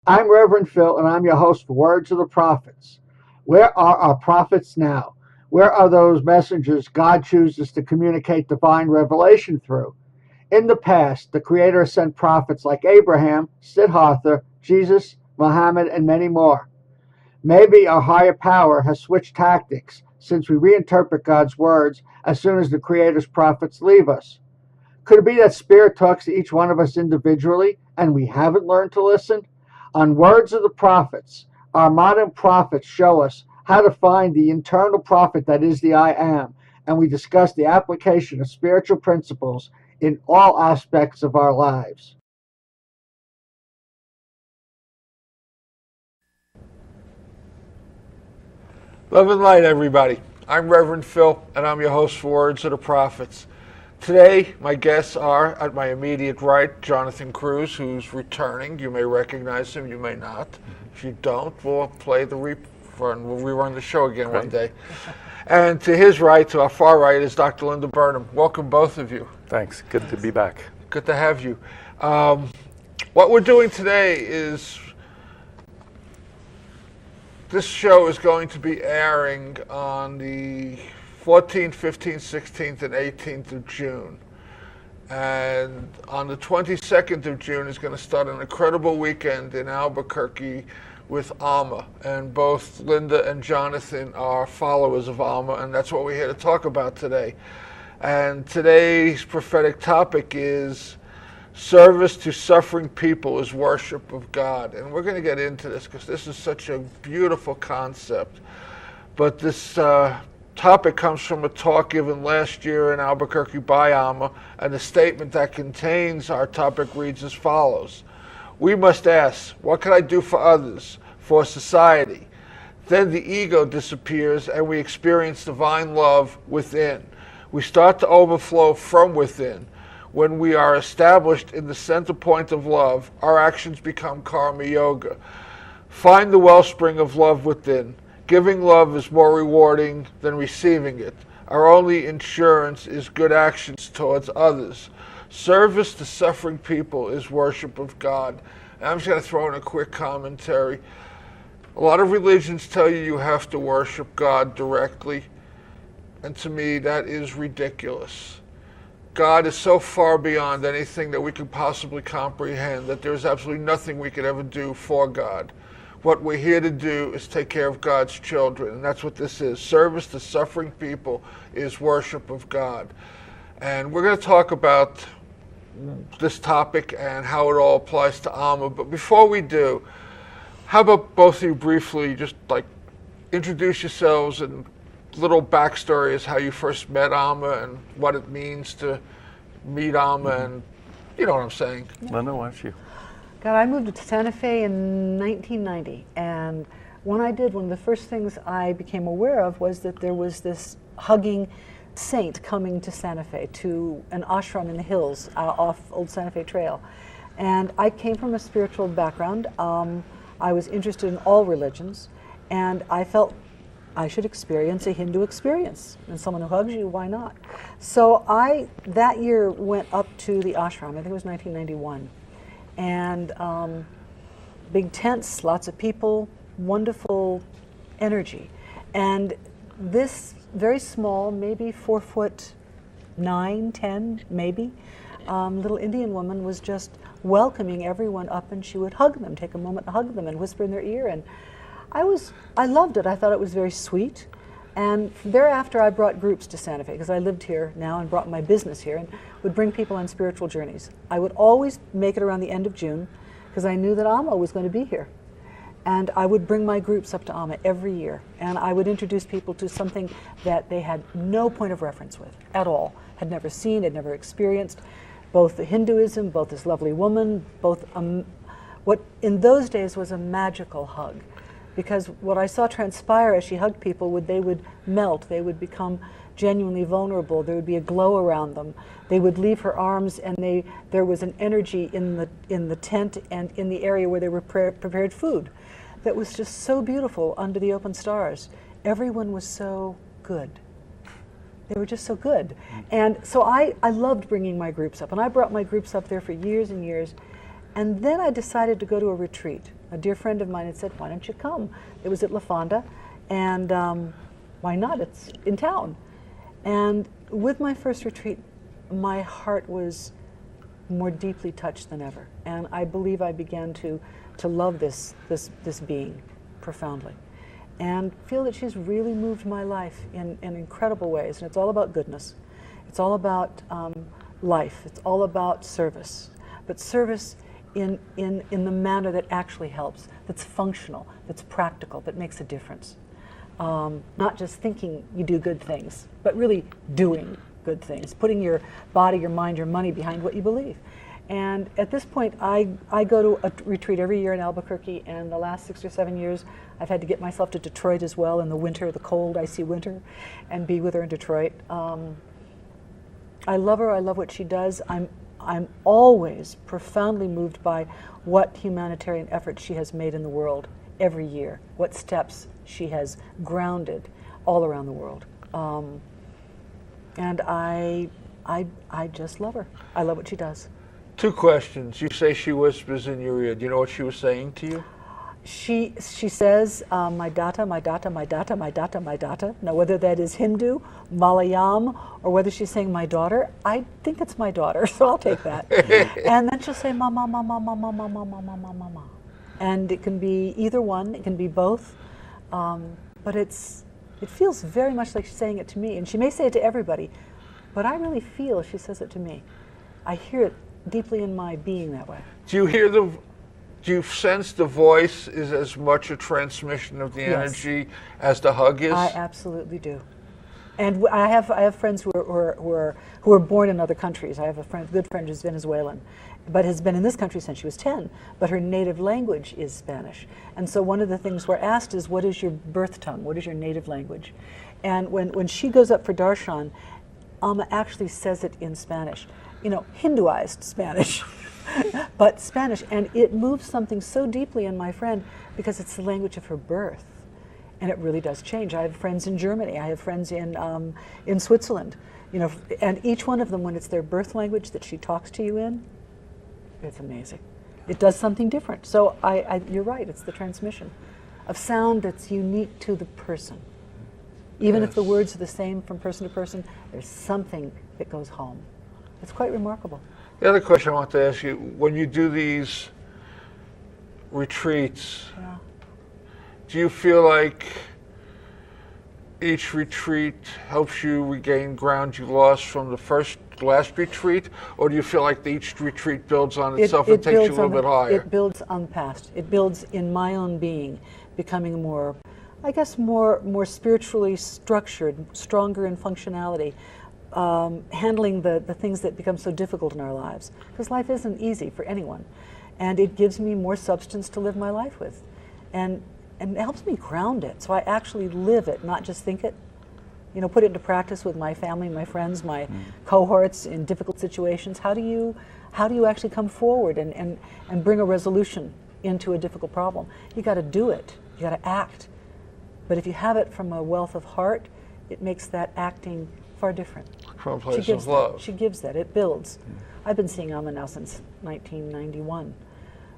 I'm Reverend Phil, and I'm your host for Words of the Prophets. Where are our prophets now? Where are those messengers God chooses to communicate divine revelation through? In the past, the Creator sent prophets like Abraham, Siddhartha, Jesus, Muhammad, and many more. Maybe our higher power has switched tactics since we reinterpret God's words as soon as the Creator's prophets leave us. Could it be that Spirit talks to each one of us individually and we haven't learned to listen? On Words of the Prophets, our modern prophets show us how to find the internal prophet that is the I Am, and we discuss the application of spiritual principles in all aspects of our lives. Love and light, everybody. I'm Reverend Phil, and I'm your host for Words of the Prophets. Today, my guests are, at my immediate right, Jonathan Cruz, who's returning. You may recognize him, you may not. If you don't, we'll play the rerun. We'll rerun the show again one day. And to his right, to our far right, is Dr. Linda Burnham. Welcome, both of you. Thanks. Good to be back. Good to have you. What we're doing today is, this show is going to be airing on the 14th, 15th, 16th, and 18th of June. And on the 22nd of June is going to start an incredible weekend in Albuquerque with Amma. And both Linda and Jonathan are followers of Amma, and that's what we're here to talk about today. And today's prophetic topic is service to suffering people is worship of God. And we're going to get into this because this is such a beautiful concept. But this topic comes from a talk given last year in Albuquerque by Amma, and the statement that contains our topic reads as follows. We must ask, what can I do for others, for society? Then the ego disappears and we experience divine love within. We start to overflow from within. When we are established in the center point of love, our actions become karma yoga. Find the wellspring of love within. Giving love is more rewarding than receiving it. Our only insurance is good actions towards others. Service to suffering people is worship of God. And I'm just going to throw in a quick commentary. A lot of religions tell you you have to worship God directly. And to me, that is ridiculous. God is so far beyond anything that we could possibly comprehend that there's absolutely nothing we could ever do for God. What we're here to do is take care of God's children, and that's what this is. Service to suffering people is worship of God. And we're going to talk about this topic and how it all applies to Amma. But before we do, how about both of you briefly just like introduce yourselves and little backstory as how you first met Amma and what it means to meet Amma, and you know what I'm saying. Linda, why don't you? God, I moved to Santa Fe in 1990, and when I did, one of the first things I became aware of was that there was this hugging saint coming to Santa Fe, to an ashram in the hills off Old Santa Fe Trail. And I came from a spiritual background. I was interested in all religions, and I felt I should experience a Hindu experience. And someone who hugs you, why not? So I, that year, went up to the ashram. I think it was 1991. And big tents, lots of people, wonderful energy. And this very small, maybe 4'9", 10, maybe, little Indian woman was just welcoming everyone up, and she would hug them, take a moment to hug them and whisper in their ear. And I loved it. I thought it was very sweet. And thereafter, I brought groups to Santa Fe because I lived here now and brought my business here and would bring people on spiritual journeys. I would always make it around the end of June because I knew that Amma was going to be here. And I would bring my groups up to Amma every year. And I would introduce people to something that they had no point of reference with at all, had never seen, had never experienced. Both the Hinduism, both this lovely woman, both what in those days was a magical hug. Because what I saw transpire as she hugged people, they would melt, they would become genuinely vulnerable, there would be a glow around them. They would leave her arms, and there was an energy in the tent and in the area where they were prepared food that was just so beautiful under the open stars. Everyone was so good. They were just so good. And so I loved bringing my groups up, and I brought my groups up there for years and years. And then I decided to go to a retreat. A dear friend of mine had said, why don't you come? It was at La Fonda, and why not? It's in town. And with my first retreat, my heart was more deeply touched than ever. And I believe I began to love this being profoundly, and feel that she's really moved my life in incredible ways. And it's all about goodness. It's all about life. It's all about service. But service in the manner that actually helps, that's functional, that's practical, that makes a difference. Not just thinking you do good things, but really doing good things, putting your body, your mind, your money behind what you believe. And at this point, I go to a retreat every year in Albuquerque, and the last 6 or 7 years, I've had to get myself to Detroit as well in the winter, the cold, icy winter, and be with her in Detroit. I love her. I love what she does. I'm always profoundly moved by what humanitarian efforts she has made in the world every year, what steps she has grounded all around the world. And I just love her. I love what she does. 2 questions. You say she whispers in your ear. Do you know what she was saying to you? She says, my data, my data, my data, my data, my data. Now, whether that is Hindu, Malayam, or whether she's saying my daughter, I think it's my daughter, so I'll take that. And then she'll say, mama, mama, mama, mama, mama, mama, mama. And it can be either one, it can be both. But it feels very much like she's saying it to me. And she may say it to everybody, but I really feel she says it to me. I hear it deeply in my being that way. Do you sense the voice is as much a transmission of the energy as the hug is? I absolutely do. And I have friends who are born in other countries. I have a good friend who's Venezuelan, but has been in this country since she was 10, but her native language is Spanish. And so one of the things we're asked is, what is your birth tongue? What is your native language? And when she goes up for darshan, Amma actually says it in Spanish. You know, Hinduized Spanish, but Spanish. And it moves something so deeply in my friend because it's the language of her birth. And it really does change. I have friends in Germany. I have friends in Switzerland. You know, and each one of them, when it's their birth language that she talks to you in, it's amazing. It does something different. So you're right. It's the transmission of sound that's unique to the person. Even if the words are the same from person to person, there's something that goes home. It's quite remarkable. The other question I want to ask you, when you do these retreats, do you feel like each retreat helps you regain ground you lost from the last retreat, or do you feel like each retreat builds on itself and takes you a little bit higher? It builds on the past. It builds in my own being, becoming more spiritually structured, stronger in functionality, handling the things that become so difficult in our lives. Because life isn't easy for anyone. And it gives me more substance to live my life with. And it helps me ground it, so I actually live it, not just think it. You know, put it into practice with my family, my friends, my cohorts in difficult situations. How do you actually come forward and bring a resolution into a difficult problem? You got to do it. You got to act. But if you have it from a wealth of heart, it makes that acting far different. From a place of love. She gives that. It builds. I've been seeing Amma now since 1991.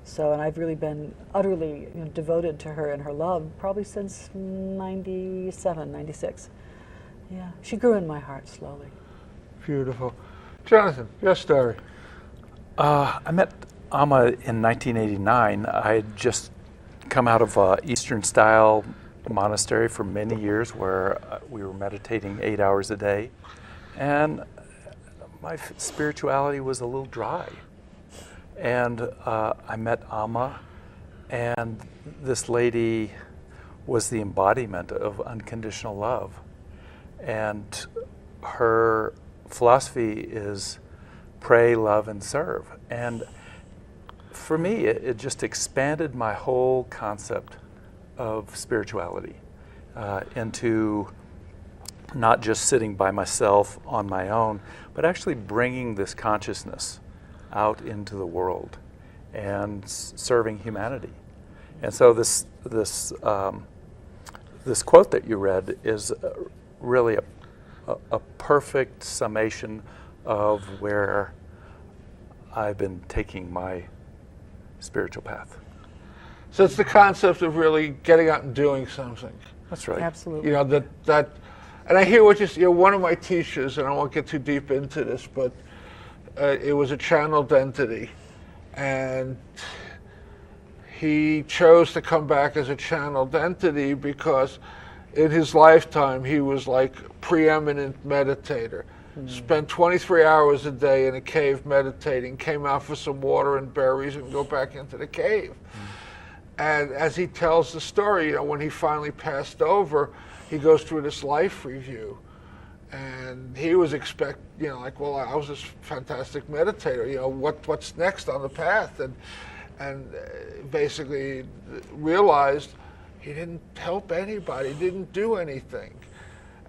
So, and I've really been utterly devoted to her and her love probably since 97, 96. Yeah, she grew in my heart slowly. Beautiful. Jonathan, your story. I met Amma in 1989. I had just come out of an Eastern style monastery for many years where we were meditating 8 hours a day. And my spirituality was a little dry. And I met Amma, and this lady was the embodiment of unconditional love. And her philosophy is pray, love, and serve. And for me, it just expanded my whole concept of spirituality into not just sitting by myself on my own, but actually bringing this consciousness out into the world and serving humanity. And so this quote that you read is really a perfect summation of where I've been taking my spiritual path. So it's the concept of really getting out and doing something. That's right. Absolutely. You know, that, and I hear what you know, one of my teachers, and I won't get too deep into this, but it was a channeled entity, and he chose to come back as a channeled entity because in his lifetime he was like preeminent meditator. Spent 23 hours a day in a cave meditating, came out for some water and berries and go back into the cave. And as he tells the story, you know, when he finally passed over, he goes through this life review. And he was you know, like, well, I was this fantastic meditator, you know, what's next on the path? And basically realized he didn't help anybody, didn't do anything.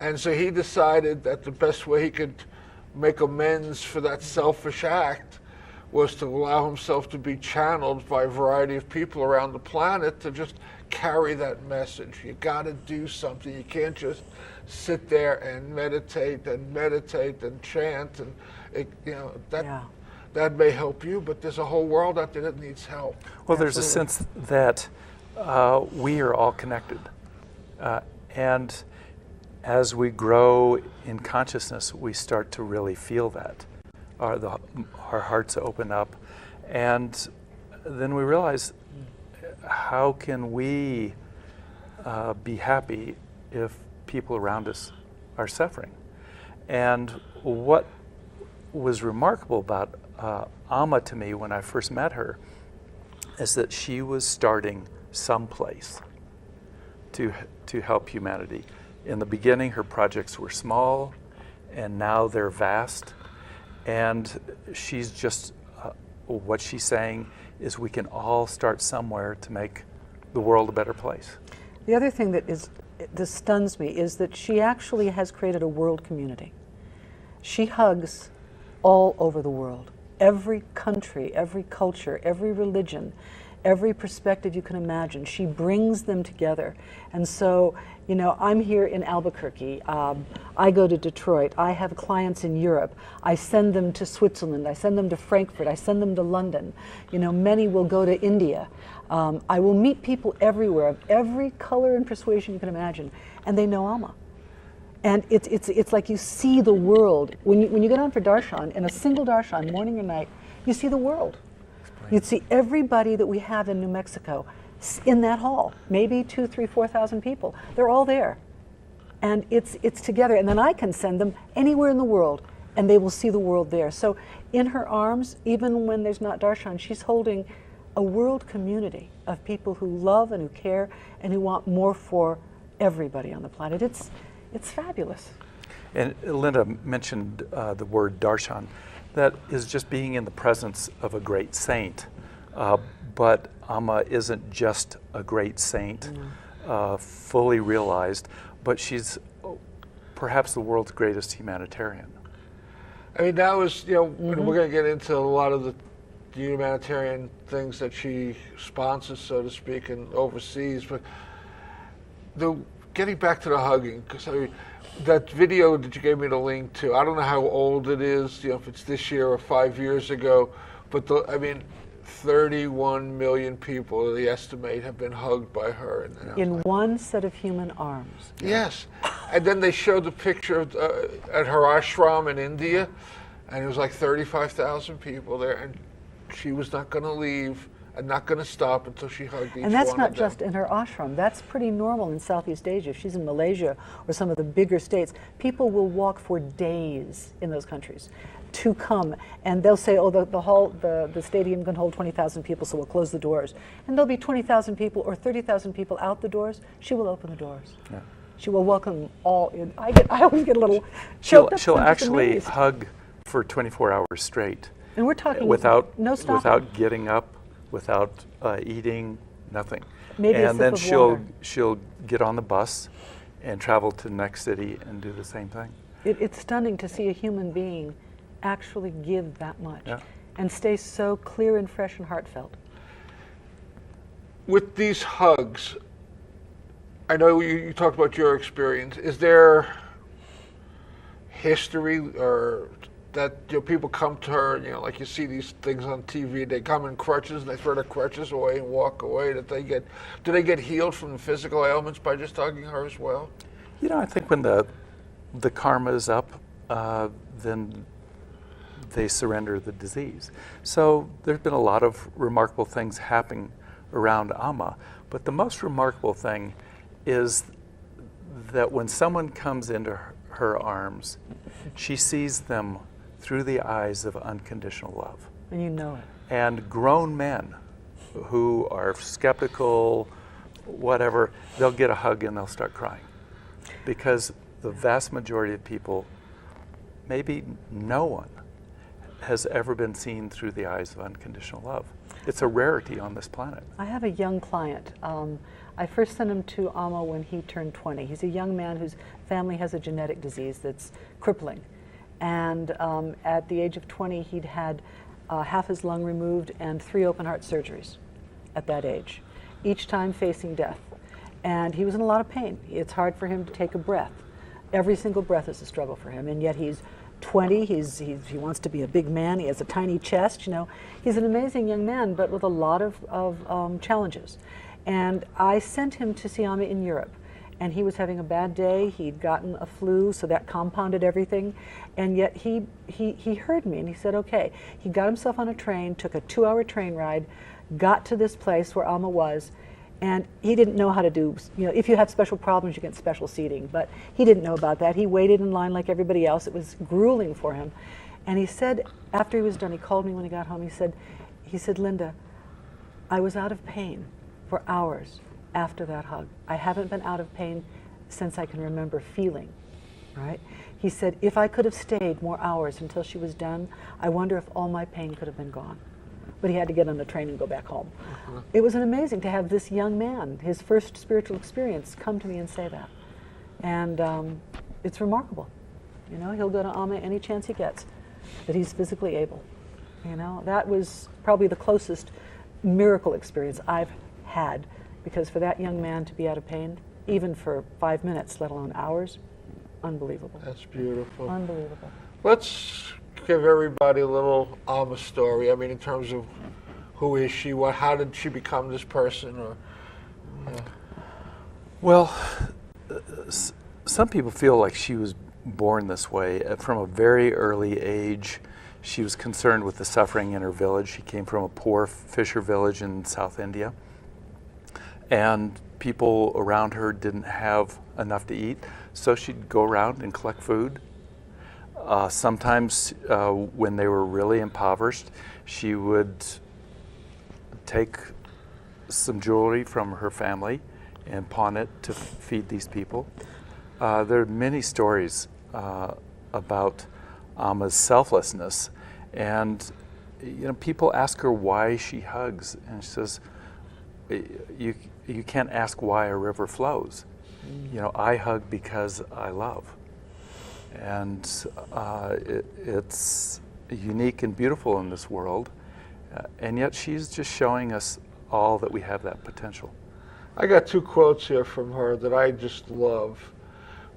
And so he decided that the best way he could make amends for that selfish act was to allow himself to be channeled by a variety of people around the planet to just carry that message. You got to do something. You can't just sit there and meditate and chant, and you know that may help you, but there's a whole world out there that needs help. Well, there's a sense that we are all connected, and as we grow in consciousness, we start to really feel that. Our hearts open up, and then we realize, how can we be happy if people around us are suffering? And what was remarkable about Amma to me when I first met her is that she was starting someplace to help humanity. In the beginning, her projects were small, and now they're vast. And she's just, what she's saying is we can all start somewhere to make the world a better place. The other thing that stuns me is that she actually has created a world community. She hugs all over the world. Every country, every culture, every religion, every perspective you can imagine. She brings them together. And so, you know, I'm here in Albuquerque. I go to Detroit. I have clients in Europe. I send them to Switzerland. I send them to Frankfurt. I send them to London. You know, many will go to India. I will meet people everywhere of every color and persuasion you can imagine, and they know Amma. And it's like you see the world. When you get on for darshan, in a single darshan, morning and night, you see the world. You'd see everybody that we have in New Mexico in that hall, maybe 2,000, 3,000, 4,000 people. They're all there. And it's together. And then I can send them anywhere in the world, and they will see the world there. So in her arms, even when there's not darshan, she's holding a world community of people who love and who care and who want more for everybody on the planet. It's fabulous. And Linda mentioned the word darshan. That is just being in the presence of a great saint. But Amma isn't just a great saint, fully realized, but she's perhaps the world's greatest humanitarian. I mean, that was, you know, we're going to get into a lot of the humanitarian things that she sponsors, so to speak, and overseas, but getting back to the hugging, because I mean, that video that you gave me the link to, I don't know how old it is, you know, if it's this year or 5 years ago, but I mean, 31 million people, they estimate, have been hugged by her. In one set of human arms. Yes. And then they showed the picture of, at her ashram in India, and it was like 35,000 people there, and she was not going to leave and not going to stop until she hugged each one of them. And that's not just in her ashram. That's pretty normal in Southeast Asia. If she's in Malaysia or some of the bigger states, people will walk for days in those countries to come, and they'll say, oh, the stadium can hold 20,000 people, so we'll close the doors. And there'll be 20,000 people or 30,000 people out the doors. She will open the doors. Yeah. She will welcome them all in. I always get a little choked up. She'll actually hug for 24 hours straight. And we're talking no stopping. Without getting up, without eating, nothing. Maybe and then water. she'll get on the bus and travel to the next city and do the same thing. It's stunning to see a human being actually give that much and stay so clear and fresh and heartfelt. With these hugs, I know you talked about your experience. Is there history or that people come to her, like you see these things on TV, they come in crutches and they throw their crutches away and walk away, do they get healed from the physical ailments by just hugging her as well? I think when the karma is up, then they surrender the disease. So there's been a lot of remarkable things happening around Amma, but the most remarkable thing is that when someone comes into her arms, she sees them through the eyes of unconditional love. And you know it. And grown men who are skeptical, whatever, they'll get a hug and they'll start crying. Because the vast majority of people, maybe no one, has ever been seen through the eyes of unconditional love. It's a rarity on this planet. I have a young client. I first sent him to Amma when he turned 20. He's a young man whose family has a genetic disease that's crippling. And at the age of 20, he'd had half his lung removed and 3 open heart surgeries at that age, each time facing death. And he was in a lot of pain. It's hard for him to take a breath. Every single breath is a struggle for him, and yet he's 20, he wants to be a big man, he has a tiny chest, He's an amazing young man, but with a lot of challenges. And I sent him to see Amma in Europe, and he was having a bad day. He'd gotten a flu, so that compounded everything. And yet he heard me, and he said, okay. He got himself on a train, took a 2-hour train ride, got to this place where Amma was, and he didn't know how to do, if you have special problems, you get special seating, but he didn't know about that. He waited in line like everybody else. It was grueling for him. And he said, after he was done, he called me when he got home, he said, Linda, I was out of pain for hours after that hug. I haven't been out of pain since I can remember feeling, right? He said, if I could have stayed more hours until she was done, I wonder if all my pain could have been gone. But he had to get on the train and go back home. It was amazing to have this young man, his first spiritual experience, come to me and say that. And it's remarkable. He'll go to Amma any chance he gets, that he's physically able. That was probably the closest miracle experience I've had, because for that young man to be out of pain, even for 5 minutes, let alone hours, unbelievable. That's beautiful. Unbelievable. Let's give everybody a little Amma story. I mean, in terms of who is she, how did she become this person? Well, some people feel like she was born this way. From a very early age, she was concerned with the suffering in her village. She came from a poor fisher village in South India, and people around her didn't have enough to eat, so she'd go around and collect food. Sometimes when they were really impoverished, she would take some jewelry from her family and pawn it to feed these people. There are many stories about Amma's selflessness, and people ask her why she hugs, and she says, you can't ask why a river flows. I hug because I love. And it's unique and beautiful in this world, and yet she's just showing us all that we have that potential. I got 2 quotes here from her that I just love.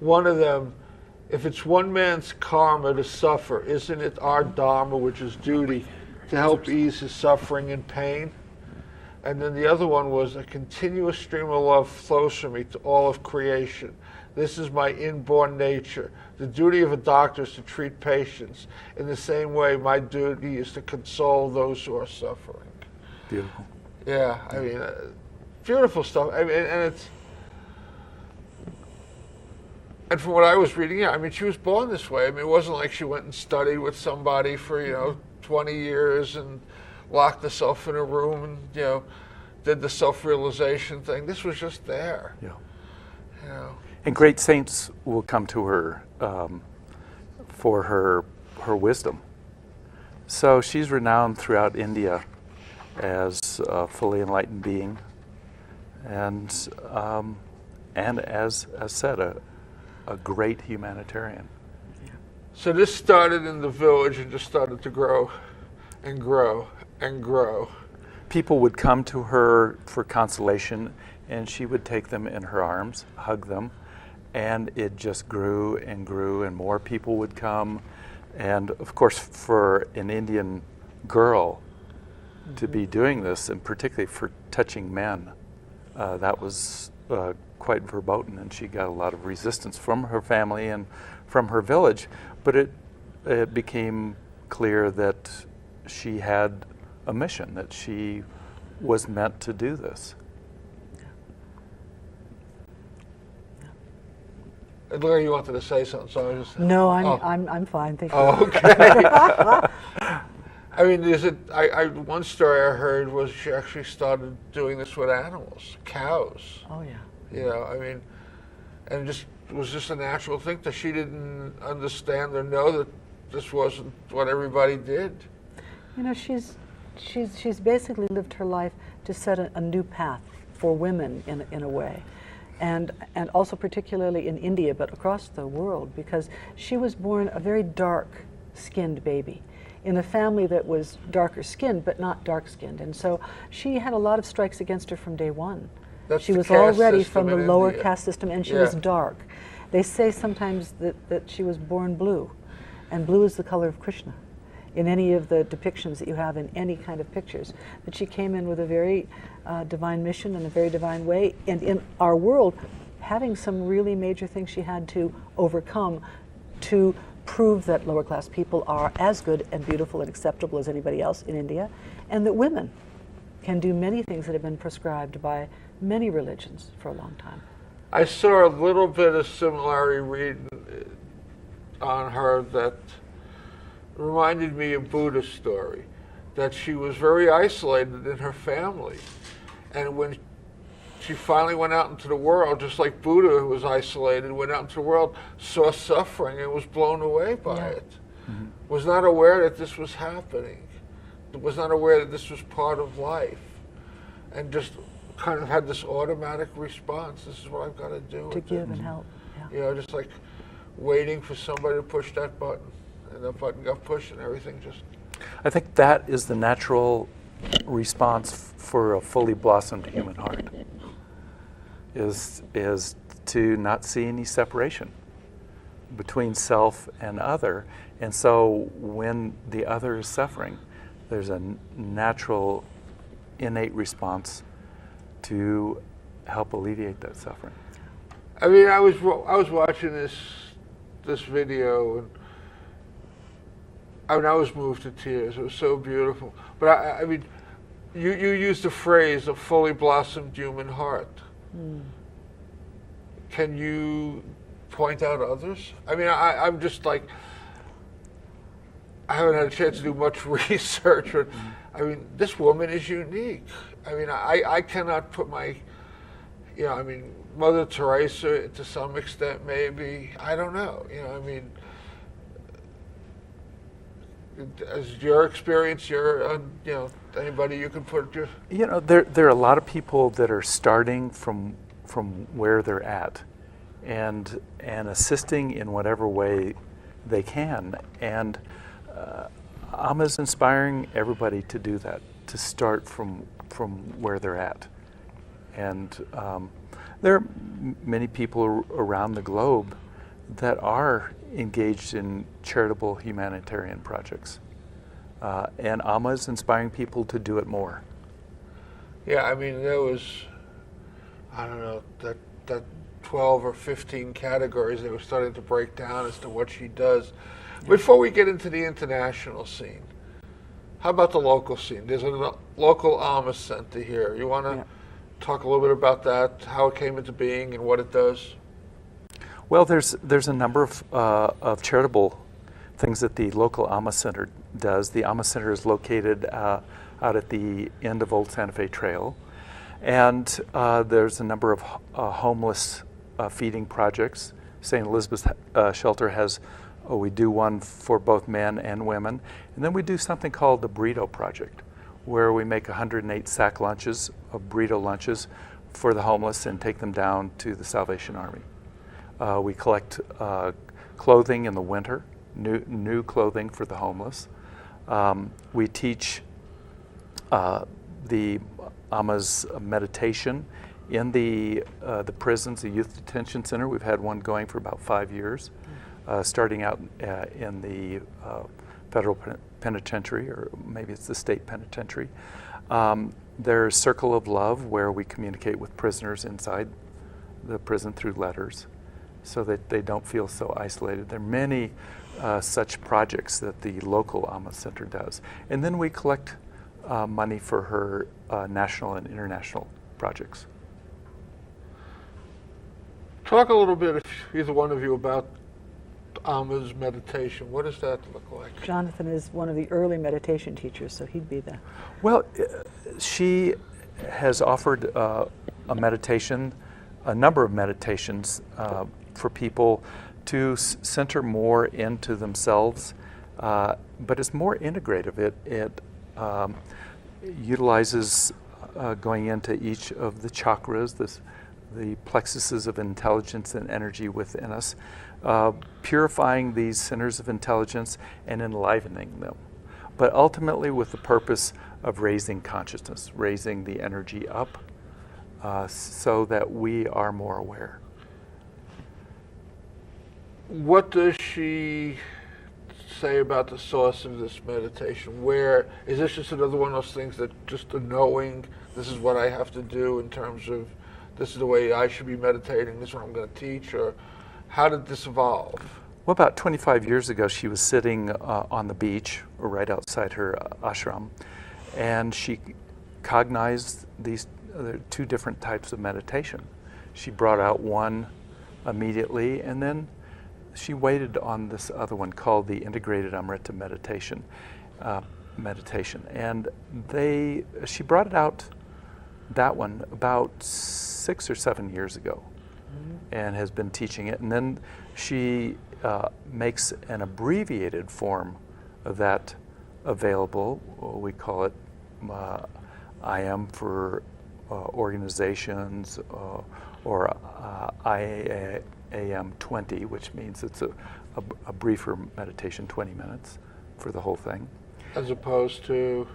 One of them, if it's one man's karma to suffer, isn't it our dharma, which is duty, to help ease his suffering and pain? And then the other one was, a continuous stream of love flows from me to all of creation. This is my inborn nature. The duty of a doctor is to treat patients. In the same way, my duty is to console those who are suffering. Beautiful. Yeah, I mean, beautiful stuff. I mean, and from what I was reading, I mean, she was born this way. I mean, it wasn't like she went and studied with somebody for 20 years and locked herself in a room and did the self-realization thing. This was just there. Yeah. And great saints will come to her for her wisdom. So she's renowned throughout India as a fully enlightened being, and as said, a great humanitarian. So this started in the village and just started to grow and grow and grow. People would come to her for consolation, and she would take them in her arms, hug them, and it just grew and grew, and more people would come. And of course, for an Indian girl to be doing this, and particularly for touching men, that was quite verboten, and she got a lot of resistance from her family and from her village. But it became clear that she had a mission, that she was meant to do this. Larry, you wanted to say something, so I just... No, I'm fine, thank you. Oh, okay. I mean, one story I heard was she actually started doing this with animals, cows. Oh, yeah. You know, I mean, and it was just a natural thing that she didn't understand or know that this wasn't what everybody did. You know, she's basically lived her life to set a new path for women in a way. And also particularly in India, but across the world, because she was born a very dark-skinned baby in a family that was darker skinned, but not dark skinned. And so she had a lot of strikes against her from day one. She was already from the lower caste system, and she was dark. They say sometimes that she was born blue, and blue is the color of Krishna in any of the depictions that you have in any kind of pictures. But she came in with a very divine mission in a very divine way, and in our world, having some really major things she had to overcome to prove that lower class people are as good and beautiful and acceptable as anybody else in India, and that women can do many things that have been prescribed by many religions for a long time. I saw a little bit of similarity reading on her that reminded me of Buddha's story, that she was very isolated in her family. And when she finally went out into the world, just like Buddha, who was isolated, went out into the world, saw suffering and was blown away by it. Mm-hmm. Was not aware that this was happening. Was not aware that this was part of life. And just kind of had this automatic response. This is what I've got to do. To give and help. Yeah. You know, just like waiting for somebody to push that button. And that button got pushed and everything just... I think that is the natural response for a fully blossomed human heart, is to not see any separation between self and other. And so when the other is suffering, there's a natural, innate response to help alleviate that suffering. I mean, I was watching this video, and I was moved to tears. It was so beautiful. But I mean, you used the phrase "a fully blossomed human heart." Mm. Can you point out others? I mean, I'm just like, I haven't had a chance to do much research, but I mean, this woman is unique. I mean, I cannot put my, you know, I mean, Mother Teresa to some extent, maybe. I don't know. You know, I mean, as your experience, you know, anybody you can put your... You know, there are a lot of people that are starting from where they're at, and assisting in whatever way they can. And Amma's inspiring everybody to do that, to start from where they're at. And there are many people around the globe that are engaged in charitable humanitarian projects. And Amma is inspiring people to do it more. Yeah, I mean, there was, I don't know, that 12 or 15 categories they were starting to break down as to what she does. Before we get into the international scene, how about the local scene? There's a local Amma Center here. You want to talk a little bit about that, how it came into being and what it does? Well, there's a number of charitable things that the local Amma Center does. The Amma Center is located out at the end of Old Santa Fe Trail, and there's a number of homeless feeding projects. St. Elizabeth's Shelter has, we do one for both men and women, and then we do something called the Burrito Project, where we make 108 sack lunches of burrito lunches for the homeless and take them down to the Salvation Army. We collect clothing in the winter, new clothing for the homeless. We teach the Amma's meditation in the prisons, the youth detention center. We've had one going for about 5 years. starting out in the federal penitentiary, or maybe it's the state penitentiary. There's Circle of Love, where we communicate with prisoners inside the prison through letters so that they don't feel so isolated. There are many such projects that the local Amma Center does. And then we collect money for her national and international projects. Talk a little bit, if either one of you, about Amma's meditation. What does that look like? Jonathan is one of the early meditation teachers, so he'd be the... Well, she has offered a number of meditations for people to center more into themselves, but it's more integrative. It utilizes going into each of the chakras, the plexuses of intelligence and energy within us, purifying these centers of intelligence and enlivening them, but ultimately with the purpose of raising consciousness, raising the energy up, so that we are more aware. What does she say about the source of this meditation? Where is this just another one of those things that just a knowing, this is what I have to do in terms of this is the way I should be meditating, this is what I'm going to teach, or how did this evolve? Well, about 25 years ago, she was sitting on the beach, or right outside her ashram, and she cognized these two different types of meditation. She brought out one immediately, and then she waited on this other one called the Integrated Amrita Meditation. And she brought it out, that one, about 6 or 7 years ago, and has been teaching it. And then she makes an abbreviated form of that available. We call it IM for organizations, or IAM 20, which means it's a briefer meditation, 20 minutes for the whole thing. As opposed to?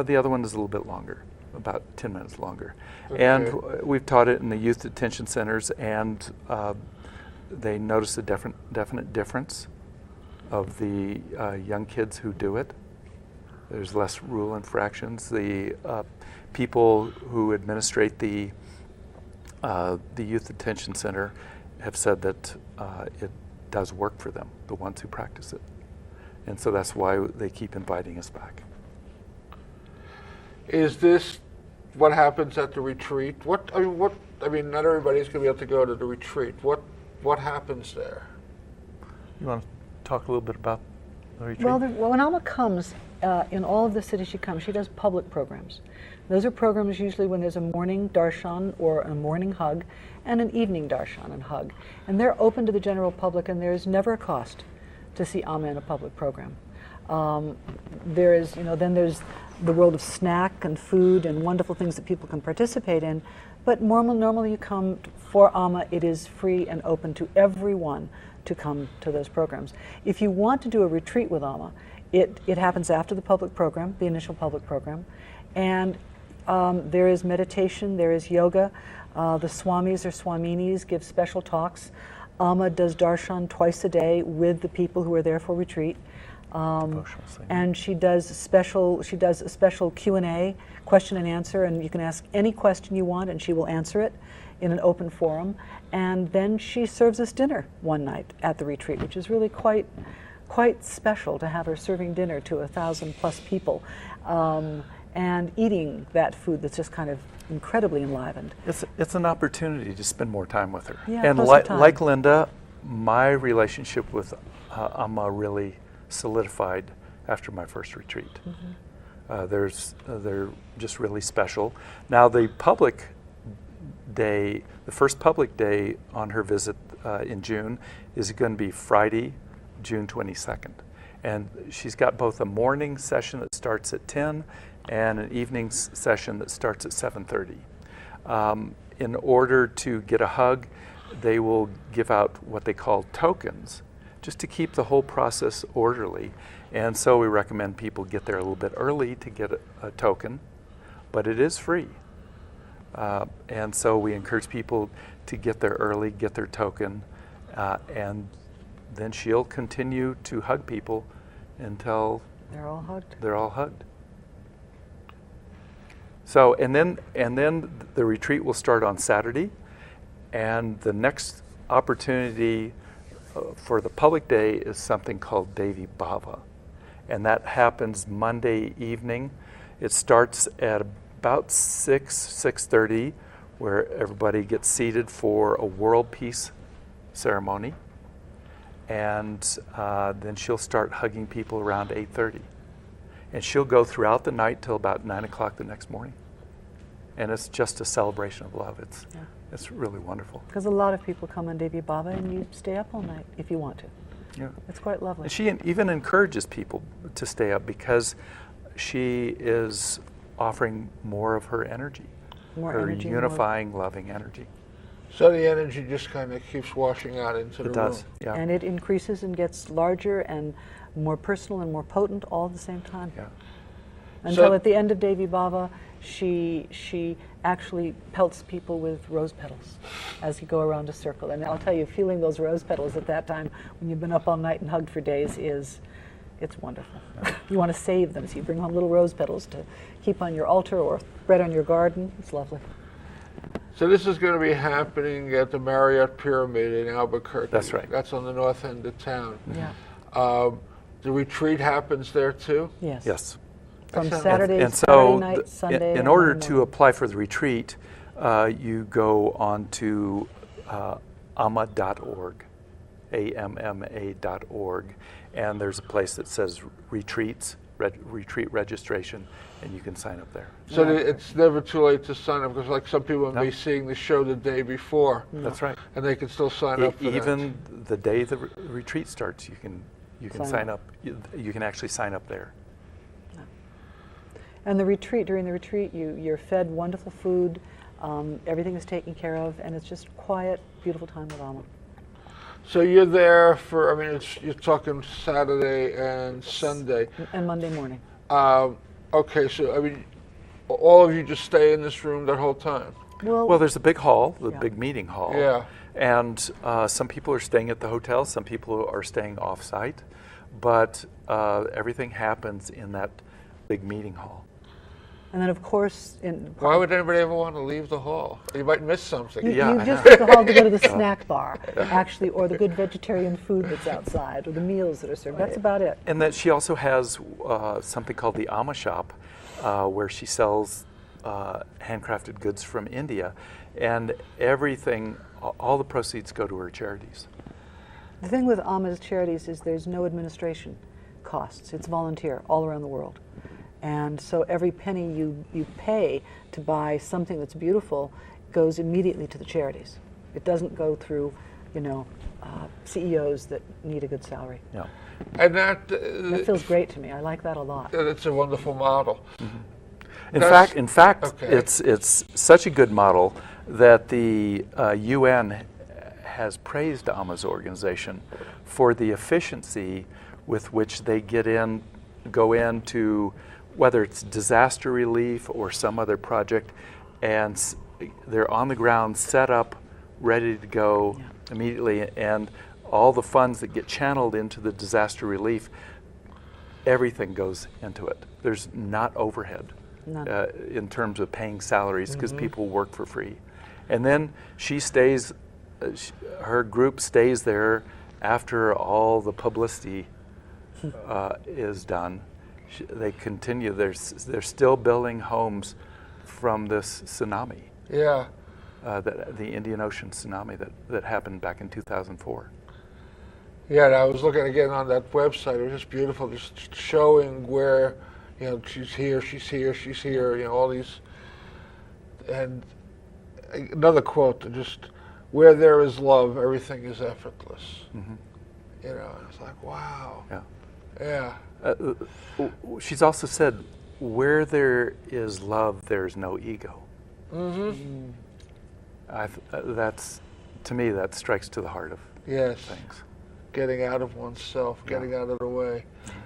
The other one is a little bit longer, about 10 minutes longer. Okay. And we've taught it in the youth detention centers, and they notice a definite difference of the young kids who do it. There's less rule infractions. The people who administrate the youth detention center have said that it does work for them, the ones who practice it. And so that's why they keep inviting us back. Is this what happens at the retreat? I mean, not everybody's going to be able to go to the retreat. What happens there? You want to talk a little bit about the retreat? Well, when Amma comes, in all of the cities she comes, she does public programs. Those are programs usually when there's a morning darshan or a morning hug and an evening darshan and hug. And they're open to the general public, and there's never a cost to see Amma in a public program. There is, then there's the world of snack and food and wonderful things that people can participate in. But normally you come for Amma, it is free and open to everyone to come to those programs. If you want to do a retreat with Amma, it happens after the public program, the initial public program, and there is meditation, there is yoga. The swamis or swaminis give special talks. Amma does darshan twice a day with the people who are there for retreat. And she does a special Q&A, question and answer, and you can ask any question you want and she will answer it in an open forum. And then she serves us dinner one night at the retreat, which is really quite special to have her serving dinner to 1,000+ people, and eating that food that's just kind of incredibly enlivened. It's an opportunity to spend more time with her. Yeah, and like Linda, my relationship with Amma really solidified after my first retreat. They're just really special. Now the first public day on her visit in June is going to be Friday, June 22nd. And she's got both a morning session that starts at 10 and an evening session that starts at 7:30. In order to get a hug, they will give out what they call tokens, just to keep the whole process orderly. And so we recommend people get there a little bit early to get a token, but it is free. And so we encourage people to get there early, get their token, and then she'll continue to hug people until They're all hugged. they're all hugged. So, and then the retreat will start on Saturday, and the next opportunity for the public day is something called Devi Bhava, and that happens Monday evening. It starts at about 6:30, where everybody gets seated for a world peace ceremony, and then she'll start hugging people around 8:30. And she'll go throughout the night till about 9 o'clock the next morning. And it's just a celebration of love. It's really wonderful. Because a lot of people come on Devi Baba and you stay up all night if you want to. Yeah. It's quite lovely. And she even encourages people to stay up because she is offering more of her energy, More her energy, unifying, loving energy. So the energy just kind of keeps washing out into the It does, room. yeah. And it increases and gets larger and more personal and more potent all at the same time. Yeah. Until So- at the end of Devi Bhava, she actually pelts people with rose petals as you go around a circle. And I'll tell you, feeling those rose petals at that time when you've been up all night and hugged for days it's wonderful. You want to save them, so you bring home little rose petals to keep on your altar or spread on your garden. It's lovely. So this is going to be happening at the Marriott Pyramid in Albuquerque. That's right. That's on the north end of town. Yeah. The retreat happens there too? Yes. Yes. From Excellent. Saturday, And Saturday so, night, Sunday. in and order Monday to morning. apply for the retreat, you go on to amma.org, AMMA.org, and there's a place that says retreats, retreat registration, and you can sign up there. So Yeah. it's never too late to sign up, because like some people may No. be seeing the show the day before, That's right. and they can still sign up for Even the day the retreat starts, you can Sign sign up. You can actually sign up there. And the retreat, during the retreat, you're fed wonderful food, everything is taken care of, and it's just quiet, beautiful time with Amma. that. So you're there for, I mean, you're talking Saturday and Sunday. And Monday morning. Okay, so I mean, all of you just stay in this room that whole time? Well, there's a big hall, the Yeah. big meeting hall. Yeah. And some people are staying at the hotel, some people are staying off-site, but everything happens in that big meeting hall. And then, of course, Why would anybody ever want to leave the hall? You might miss something. Yeah, you I just know. leave the hall to go to the snack bar, actually, or the good vegetarian food that's outside, or the meals that are served. That's about it. And that she also has something called the Amma shop, where she sells handcrafted goods from India, and everything, all the proceeds go to her charities. The thing with Amma's charities is there's no administration costs. It's volunteer all around the world. And so every penny you pay to buy something that's beautiful goes immediately to the charities. It doesn't go through, CEOs that need a good salary. Yeah. And that feels great to me. I like that a lot. it's a wonderful model. In That's- fact, okay. it's such a good model that the UN has praised Amma's organization for the efficiency with which they go into whether it's disaster relief or some other project, and they're on the ground, set up, ready to go immediately, and all the funds that get channeled into the disaster relief, everything goes into it. There's not overhead in terms of paying salaries because people work for free. And then she stays, her group stays there after all the publicity is done. They continue. They're still building homes from this tsunami, Yeah. the Indian Ocean tsunami that happened back in 2004. Yeah, and I was looking again on that website. It was just beautiful, just showing where, she's here, all these. And another quote, just where there is love, everything is effortless. Mm-hmm. It's like, wow. Yeah. Yeah. She's also said, where there is love, there's no ego. Mm-hmm. That's, to me, that strikes to the heart of Yes. things. getting out of oneself, getting out of the way.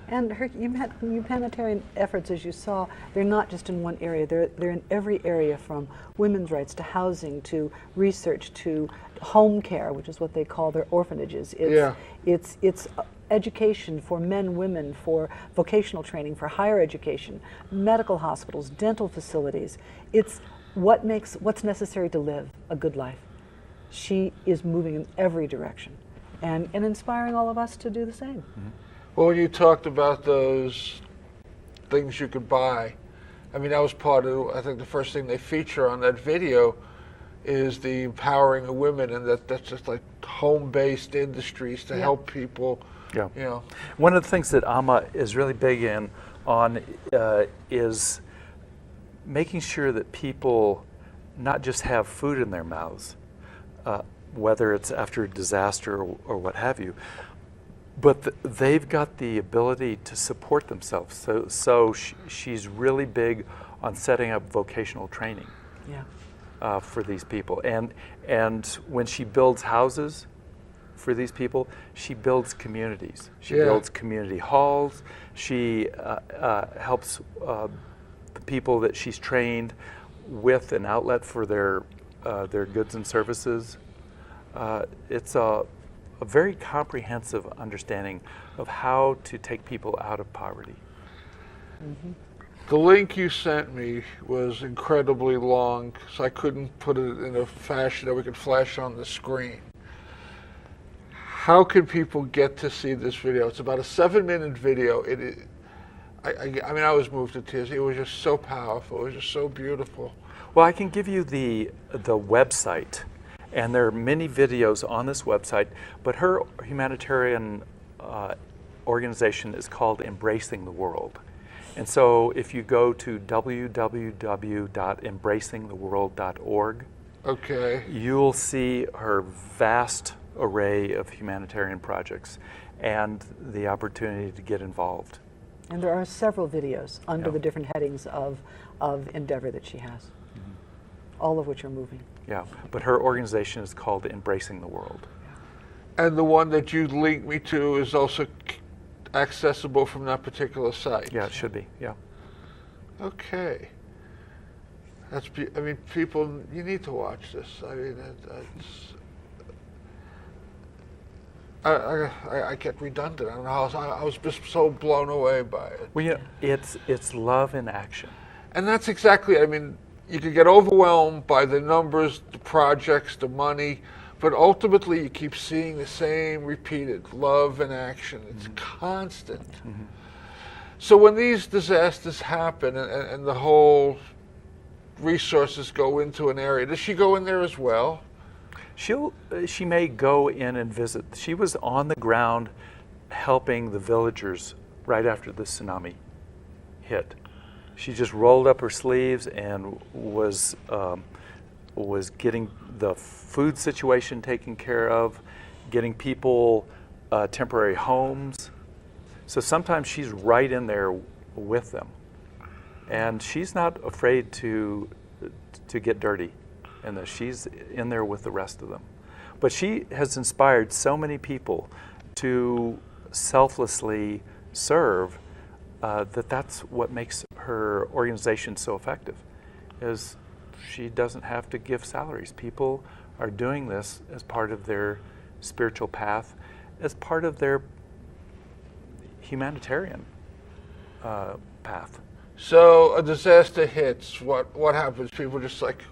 And her humanitarian efforts, as you saw, they're not just in one area. They're in every area, from women's rights to housing to research to home care, which is what they call their orphanages. It's education for men, women, for vocational training, for higher education, medical hospitals, dental facilities. It's what's necessary to live a good life. She is moving in every direction and inspiring all of us to do the same. Mm-hmm. Well, when you talked about those things you could buy, I mean, that was part of, I think the first thing they feature on that video is the empowering of women, and that's just like home-based industries to help people. Yeah. You know. One of the things that Amma is really big on is making sure that people not just have food in their mouths, whether it's after a disaster or what have you, but they've got the ability to support themselves. So she's really big on setting up vocational training for these people. And when she builds houses for these people, she builds communities. She builds community halls. She helps the people that she's trained with an outlet for their goods and services. It's a very comprehensive understanding of how to take people out of poverty. Mm-hmm. The link you sent me was incredibly long, so I couldn't put it in a fashion that we could flash on the screen. How can people get to see this video? It's about a 7-minute video. I mean, I was moved to tears. It was just so powerful. It was just so beautiful. Well, I can give you the website, and there are many videos on this website, but her humanitarian organization is called Embracing the World. And so if you go to www.embracingtheworld.org, you'll see her vast array of humanitarian projects and the opportunity to get involved. And there are several videos under the different headings of endeavor that she has, all of which are moving. Yeah, but her organization is called Embracing the World. And the one that you linked me to is also accessible from that particular site? Yeah, it should be, yeah. Okay. I mean, people, you need to watch this. I mean, I get redundant. I don't know how I was just so blown away by it. Well, you know, it's love in action. And that's exactly, I mean, you could get overwhelmed by the numbers, the projects, the money, but ultimately you keep seeing the same repeated love and action. It's constant. Mm-hmm. So when these disasters happen and the whole resources go into an area, does she go in there as well? She may go in and visit. She was on the ground helping the villagers right after the tsunami hit. She just rolled up her sleeves and was getting the food situation taken care of, getting people temporary homes. So sometimes she's right in there with them, and she's not afraid to get dirty, and she's in there with the rest of them. But she has inspired so many people to selflessly serve that's what makes her organization so effective, is she doesn't have to give salaries. People are doing this as part of their spiritual path, as part of their humanitarian path. So a disaster hits, what happens? People just like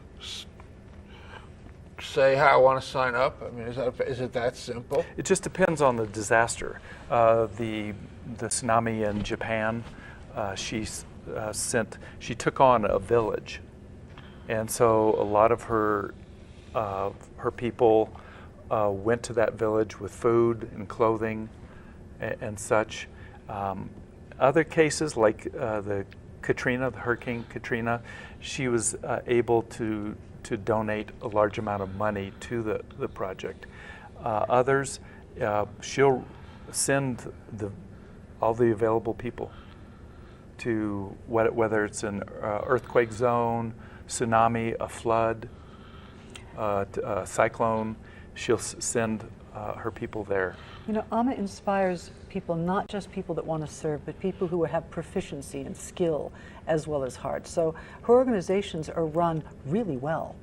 say, "Hi, I want to sign up." I mean, is it that simple? It just depends on the disaster. The tsunami in Japan, she took on a village, and so a lot of her people went to that village with food and clothing and such. Other cases, like the Hurricane Katrina, she was able to donate a large amount of money to the project. Others, she'll send all the available people to whether it's an earthquake zone, tsunami, a flood, a cyclone. She'll send her people there. You know, Amma inspires people, not just people that want to serve, but people who have proficiency and skill as well as heart. So her organizations are run really well.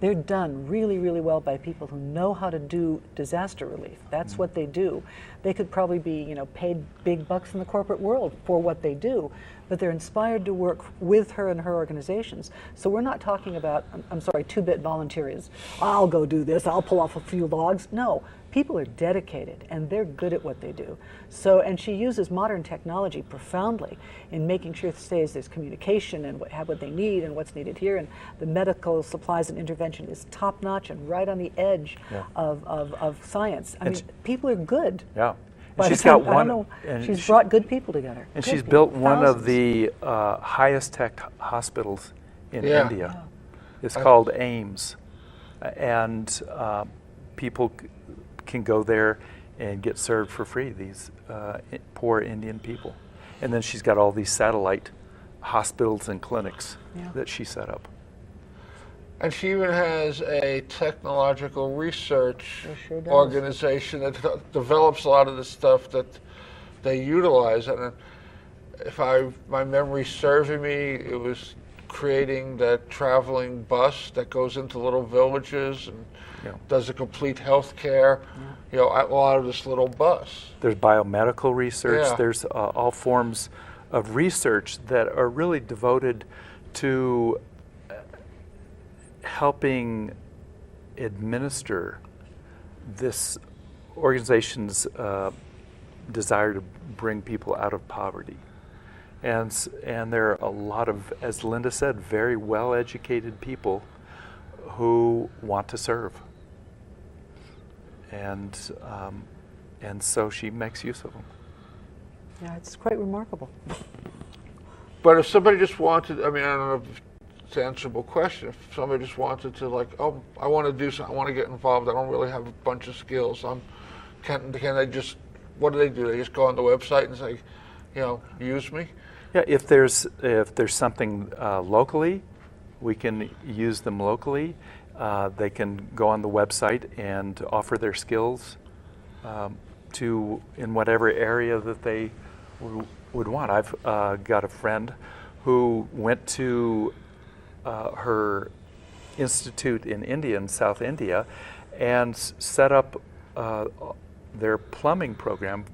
They're done really, really well by people who know how to do disaster relief. That's what they do. They could probably be, you know, paid big bucks in the corporate world for what they do, but they're inspired to work with her and her organizations. So we're not talking about, I'm sorry, two-bit volunteers. I'll go do this, I'll pull off a few logs. No, people are dedicated and they're good at what they do. So, and she uses modern technology profoundly in making sure there's communication and what they need and what's needed here. And the medical supplies and intervention is top-notch and right on the edge of science. I mean, people are good. Yeah. But she's got one. I don't know, she's brought good people together. And good she's people, built one of thousands. the highest tech hospitals in India. It's called AIMS. And people can go there and get served for free, these poor Indian people. And then she's got all these satellite hospitals and clinics that she set up. And she even has a technological research organization that develops a lot of the stuff that they utilize. And if my memory serving me, it was creating that traveling bus that goes into little villages and does a complete health care, you know, out of this little bus. There's biomedical research. There's all forms of research that are really devoted to helping administer this organization's desire to bring people out of poverty. And there are a lot of, as Linda said, very well-educated people who want to serve. And so she makes use of them. Yeah, it's quite remarkable. But if somebody just wanted, I mean, I don't know if it's an answerable question. If somebody just wanted to, like, oh, I want to do something, I want to get involved, I don't really have a bunch of skills. Can they just, what do? They just go on the website and say, you know, use me? Yeah, if there's something locally, we can use them locally. They can go on the website and offer their skills to in whatever area that they would want. I've got a friend who went to her institute in India, in South India, and set up their plumbing program,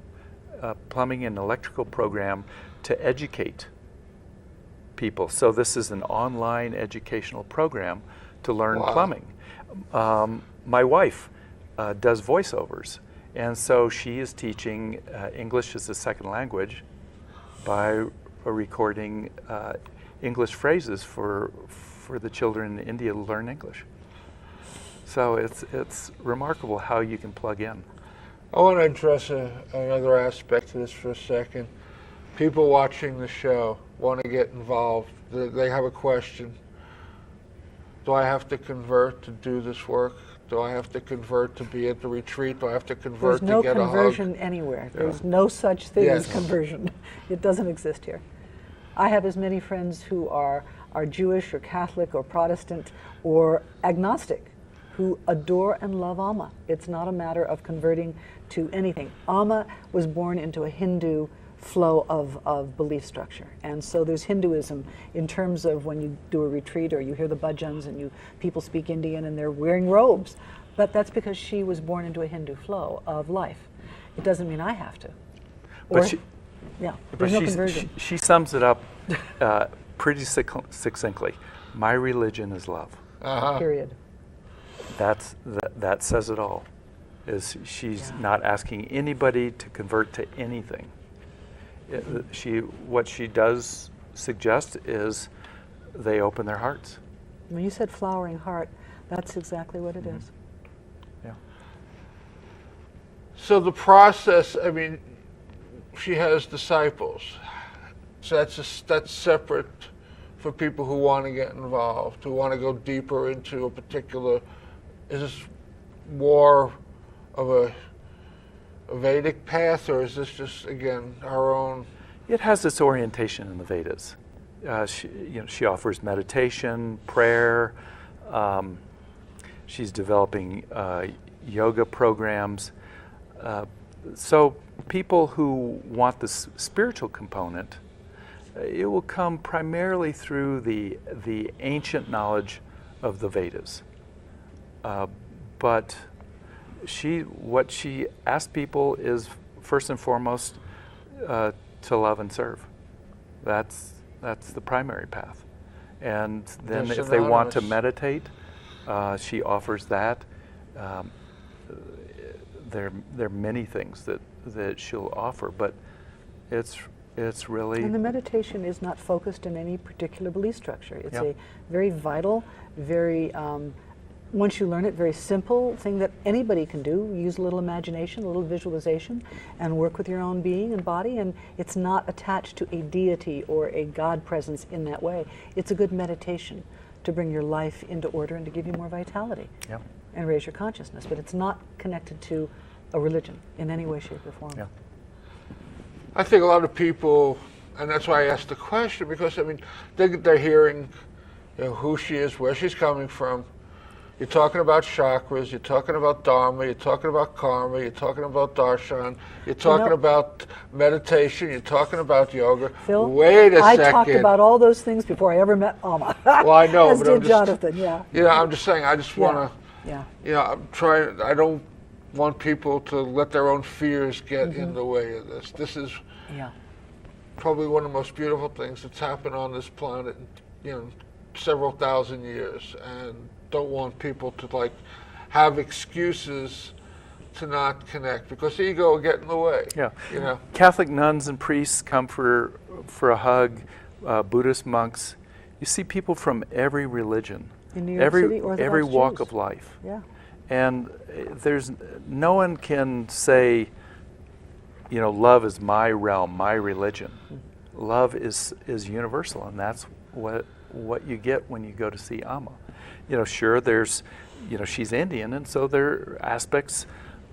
plumbing and electrical program, to educate people. So this is an online educational program to learn plumbing. My wife does voiceovers, and so she is teaching English as a second language by recording English phrases for the children in India to learn English. So it's remarkable how you can plug in. I want to address another aspect to this for a second. People watching the show want to get involved. They have a question. Do I have to convert to do this work? Do I have to convert to be at the retreat? Do I have to convert to get a hug? There's no conversion anywhere. There's no such thing as conversion. It doesn't exist here. I have as many friends who are Jewish or Catholic or Protestant or agnostic who adore and love Amma. It's not a matter of converting to anything. Amma was born into a Hindu flow of belief structure. And so there's Hinduism in terms of when you do a retreat or you hear the bhajans and people speak Indian and they're wearing robes. But that's because she was born into a Hindu flow of life. It doesn't mean I have to. There's no conversion. She sums it up pretty succinctly. My religion is love. Period. That says it all. She's not asking anybody to convert to anything. What she does suggest is they open their hearts. When you said flowering heart, that's exactly what it is. Yeah. So the process, I mean, she has disciples. So that's separate for people who want to get involved, who want to go deeper into a particular, is this more of a Vedic path, or is this just, again, our own? It has its orientation in the Vedas. She offers meditation, prayer. She's developing yoga programs. So people who want this spiritual component, it will come primarily through the ancient knowledge of the Vedas. But what she asked people is first and foremost to love and serve. That's the primary path. And then That's if they want to synonymous. meditate, she offers that. There are many things that she'll offer, but it's really... And the meditation is not focused in any particular belief structure. It's Yeah. a very vital, very, once you learn it, very simple thing that anybody can do. Use a little imagination, a little visualization, and work with your own being and body. And it's not attached to a deity or a God presence in that way. It's a good meditation to bring your life into order and to give you more vitality. Yeah. And raise your consciousness. But it's not connected to a religion in any way, shape, or form. Yeah. I think a lot of people, and that's why I asked the question, because I mean, they're hearing, who she is, where she's coming from. You're talking about chakras, you're talking about dharma, you're talking about karma, you're talking about darshan, you're talking about meditation, you're talking about yoga. Phil, Wait a I second. talked about all those things before I ever met Amma. Well, I know, As but did I'm just, Jonathan, yeah. I'm just saying, I just want Yeah. to, I'm trying, I don't want people to let their own fears get in the way of this. This is Yeah. probably one of the most beautiful things that's happened on this planet in, several thousand years, and don't want people to have excuses to not connect because ego will get in the way. Yeah. Catholic nuns and priests come for a hug, Buddhist monks. You see people from every religion, In New York City, Orthodox every walk Jews. of life. Yeah. And there's no one can say, love is my realm, my religion. Love is universal, and that's what you get when you go to see Amma. Sure, there's, she's Indian, and so there are aspects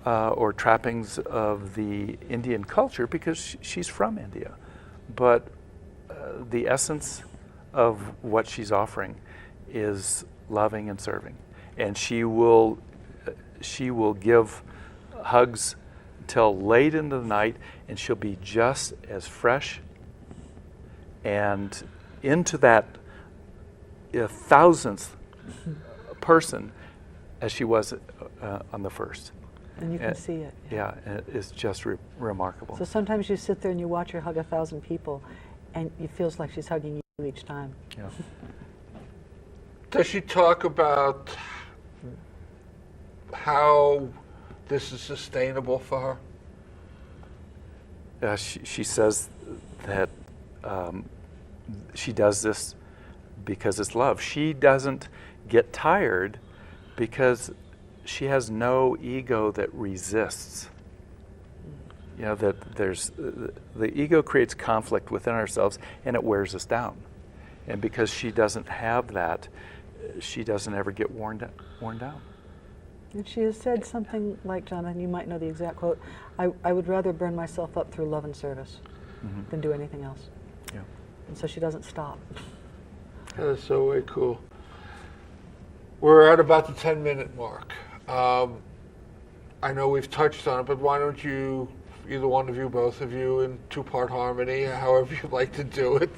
or trappings of the Indian culture because she's from India. But the essence of what she's offering is loving and serving, and she will give hugs till late into the night, and she'll be just as fresh and into that thousandth person as she was on the first. And you can see it. Yeah, and it's just remarkable. So sometimes you sit there and you watch her hug 1,000 people, and it feels like she's hugging you each time. Yeah. Does she talk about how this is sustainable for her? She says that she does this because it's love. She doesn't get tired because she has no ego that resists. That there's the ego creates conflict within ourselves and it wears us down. And because she doesn't have that, she doesn't ever get worn down. And she has said something like, Jonathan, you might know the exact quote, I would rather burn myself up through love and service than do anything else. Yeah. And so she doesn't stop. That's so way cool. We're at about the 10-minute mark. I know we've touched on it, but why don't you, either one of you, both of you, in two-part harmony, however you'd like to do it,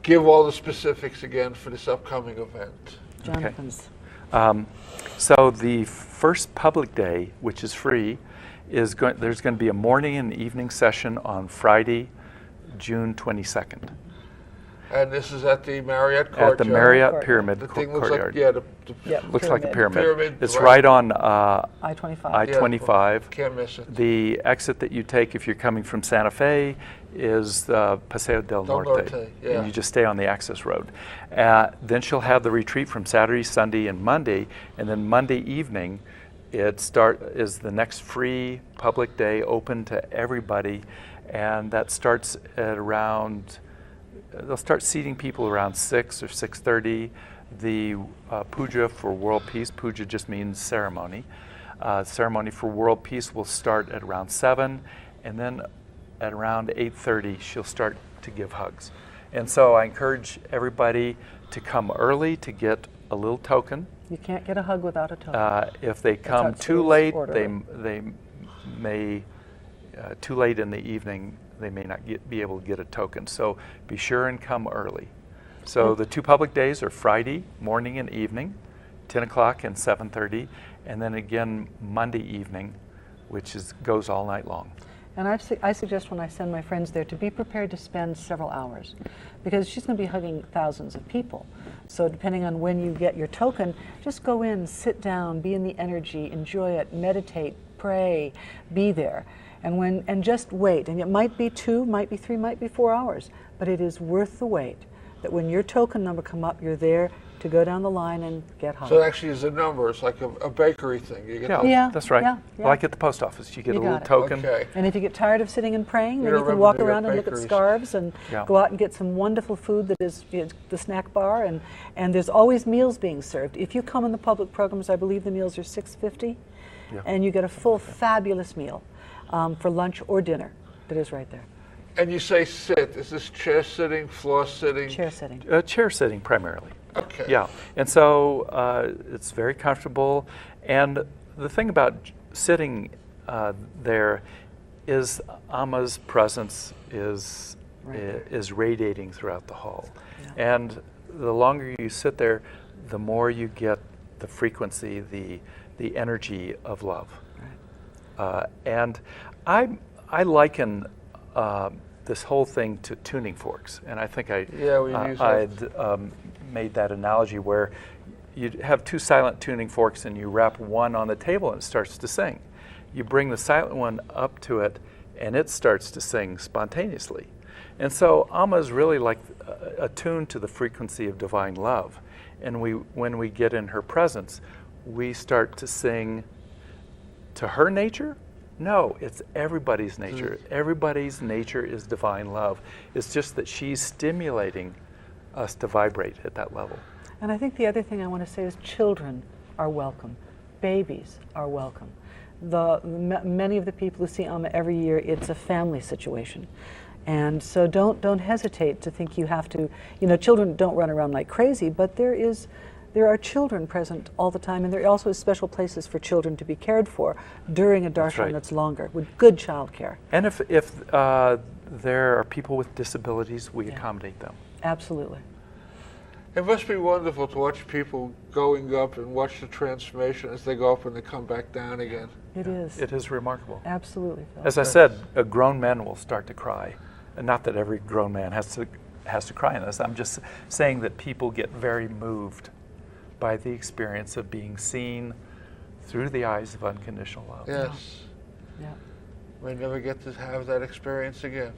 give all the specifics again for this upcoming event. Jonathan's. So the first public day, which is free, there's going to be a morning and evening session on Friday, June 22nd. And this is at the Marriott Courtyard. At the Marriott Pyramid The thing Courtyard. looks like, Looks like a pyramid. Pyramid, It's right. right on I-25. I-25. Can't miss it. The exit that you take if you're coming from Santa Fe is Paseo del Norte. Yeah. And you just stay on the access road. Then she'll have the retreat from Saturday, Sunday, and Monday. And then Monday evening, is the next free public day open to everybody. And that starts at around, they'll start seating people around 6 or 6:30. The puja for world peace, puja just means ceremony. Ceremony for world peace will start at around 7, and then at around 8:30 she'll start to give hugs. And so I encourage everybody to come early to get a little token. You can't get a hug without a token. If they come our too school's late, order. they may, too late in the evening, they may not be able to get a token. So be sure and come early. So the 2 public days are Friday morning and evening, 10 o'clock and 7:30, and then again Monday evening, which goes all night long. And I suggest when I send my friends there to be prepared to spend several hours, because she's going to be hugging thousands of people. So depending on when you get your token, just go in, sit down, be in the energy, enjoy it, meditate, pray, be there. And just wait. And it might be 2, might be 3, might be 4 hours, but it is worth the wait. That when your token number come up, you're there to go down the line and get hugged. So it actually is a number. It's like a bakery thing. You get Yeah, that's right. yeah. Like at the post office, you get You a little got it. token. Okay. And if you get tired of sitting and praying, then You you can remember walk the around and look at bakeries. scarves and Yeah. go out and get some wonderful food that is the snack bar. And there's always meals being served. If you come in the public programs, I believe the meals are $6.50, Yeah. and you get a full fabulous meal for lunch or dinner that is right there. And you say sit. Is this chair sitting, floor sitting? Chair sitting. Chair sitting primarily. Okay. Yeah, and so it's very comfortable. And the thing about sitting there is Amma's presence is radiating throughout the hall. Yeah. And the longer you sit there, the more you get the frequency, the energy of love. Right. And I liken this whole thing to tuning forks, and I think we use I'd made that analogy where you have 2 silent tuning forks and you wrap one on the table and it starts to sing. You bring the silent one up to it and it starts to sing spontaneously. And so Amma is really like attuned to the frequency of divine love. And when we get in her presence, we start to sing to her nature. No, it's everybody's nature. Everybody's nature is divine love. It's just that she's stimulating us to vibrate at that level. And I think the other thing I want to say is children are welcome. Babies are welcome. Many of the people who see Amma every year, it's a family situation. And so don't hesitate to think you have to, children don't run around like crazy, but there are children present all the time, and there are also special places for children to be cared for during a darshan that's longer, with good child care. And if there are people with disabilities, we accommodate them. Absolutely. It must be wonderful to watch people going up and watch the transformation as they go up and they come back down again. It is. It is remarkable. Absolutely, Phil. As I said, grown men will start to cry. And not that every grown man has to cry in this. I'm just saying that people get very moved by the experience of being seen through the eyes of unconditional love. Yes. Yeah. We never get to have that experience again.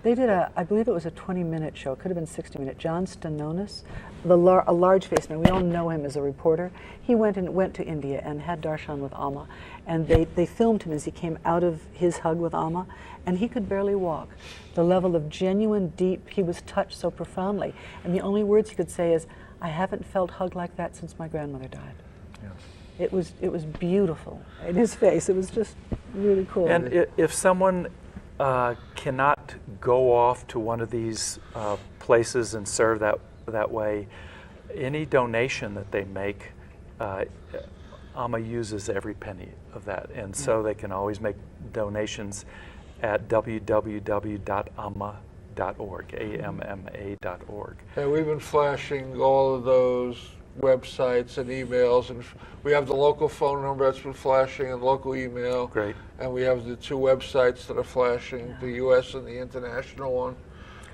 They did I believe it was a 20-minute show. It could have been 60-minute. John Stanonis, a large-faced man. We all know him as a reporter. He went to India and had darshan with Amma, and they filmed him as he came out of his hug with Amma, and he could barely walk. The level of genuine, deep, he was touched so profoundly, and the only words he could say is, "I haven't felt hugged like that since my grandmother died." Yes. It was beautiful in his face. It was just really cool. And if someone cannot go off to one of these places and serve that way, any donation that they make, Amma uses every penny of that, and so they can always make donations at www.amma.org, AMMA.org. And we've been flashing all of those websites and emails, and we have the local phone number that's been flashing and local email. Great. And we have the 2 websites that are flashing, the U.S. and the international one.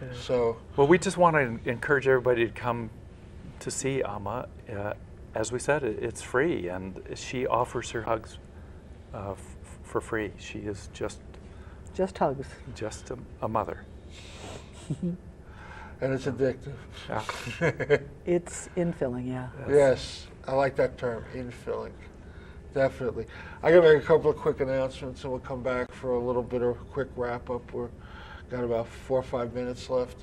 Okay. So, well, we just want to encourage everybody to come to see Amma. As we said, it's free, and she offers her hugs for free. She is just hugs. Just a mother. and it's addictive. Yeah. It's infilling, yeah. Yes, I like that term, infilling. Definitely. I'm going to make a couple of quick announcements, and we'll come back for a little bit of a quick wrap-up. We've got about 4 or 5 minutes left.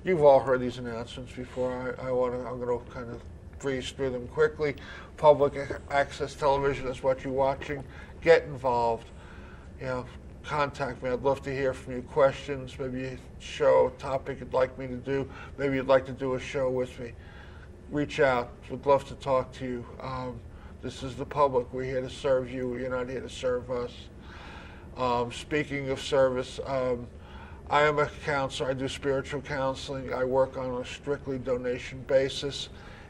You've all heard these announcements before. I'm going to kind of breeze through them quickly. Public access television is what you're watching. Get involved. Contact me. I'd love to hear from you. Questions, maybe a show, topic you'd like me to do. Maybe you'd like to do a show with me. reach out. Would love to talk to you. This is the public. We're here to serve you. You're not here to serve us. Speaking of service, I am a counselor. I do spiritual counseling. I work on a strictly donation basis.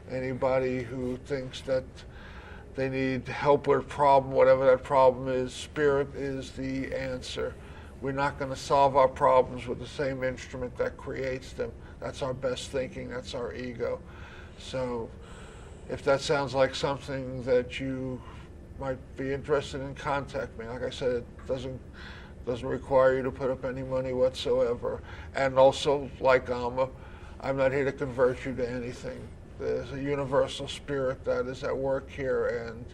Anybody who thinks that they need help with a problem, whatever that problem is, spirit is the answer. We're not going to solve our problems with the same instrument that creates them. That's our best thinking. That's our ego. So if that sounds like something that you might be interested in, contact me. Like I said, it doesn't require you to put up any money whatsoever. And also, like Amma, I'm not here to convert you to anything. There's a universal spirit that is at work here, and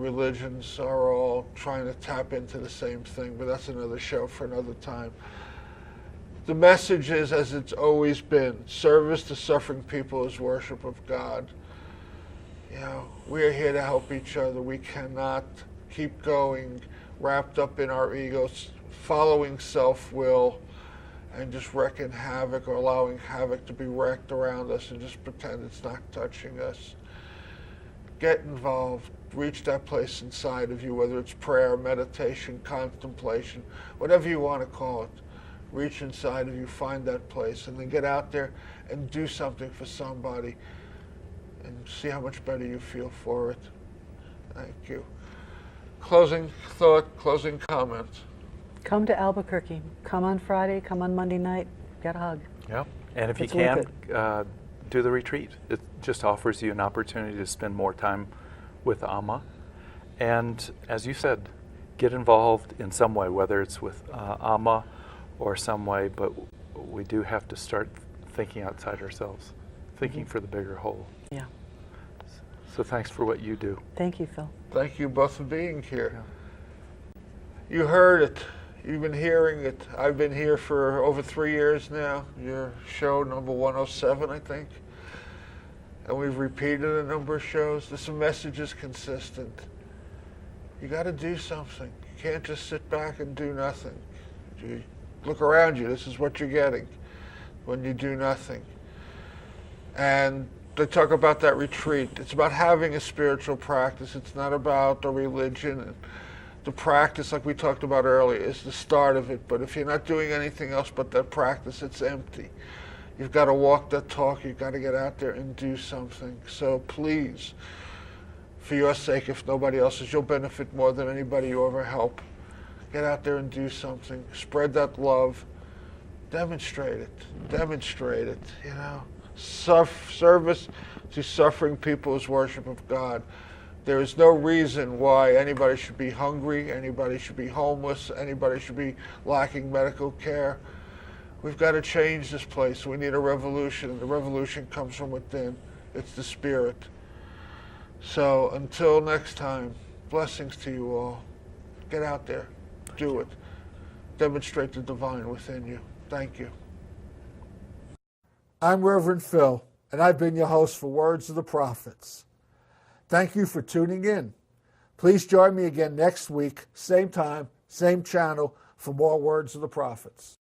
religions are all trying to tap into the same thing, but that's another show for another time. The message is, as it's always been, service to suffering people is worship of God. We are here to help each other. We cannot keep going wrapped up in our egos, following self-will, and just wreaking havoc or allowing havoc to be wreaked around us and just pretend it's not touching us. Get involved. Reach that place inside of you, whether it's prayer, meditation, contemplation, whatever you want to call it. Reach inside of you, find that place, and then get out there and do something for somebody and see how much better you feel for it. Thank you. Closing thought, closing comment. Come to Albuquerque. Come on Friday, come on Monday night, get a hug. Yeah, and if It's you worth can, do the retreat. It just offers you an opportunity to spend more time with Amma. And as you said, get involved in some way, whether it's with Amma or some way, but we do have to start thinking outside ourselves, thinking for the bigger whole. Yeah. So thanks for what you do. Thank you, Phil. Thank you both for being here. Yeah. You heard it. You've been hearing it. I've been here for over 3 years now. Your show number 107, I think. And we've repeated a number of shows. This message is consistent. You got to do something. You can't just sit back and do nothing. You look around you. This is what you're getting when you do nothing. And they talk about that retreat. It's about having a spiritual practice. It's not about a religion. The practice, like we talked about earlier, is the start of it. But if you're not doing anything else but that practice, it's empty. You've got to walk that talk. You've got to get out there and do something. So please, for your sake, if nobody else's, you'll benefit more than anybody you ever help. Get out there and do something. Spread that love. Demonstrate it. Demonstrate it, Service to suffering people is worship of God. There is no reason why anybody should be hungry, anybody should be homeless, anybody should be lacking medical care. We've got to change this place. We need a revolution, and the revolution comes from within. It's the spirit. So until next time, blessings to you all. Get out there. Do it. Demonstrate the divine within you. Thank you. I'm Reverend Phil, and I've been your host for Words of the Prophets. Thank you for tuning in. Please join me again next week, same time, same channel, for more Words of the Prophets.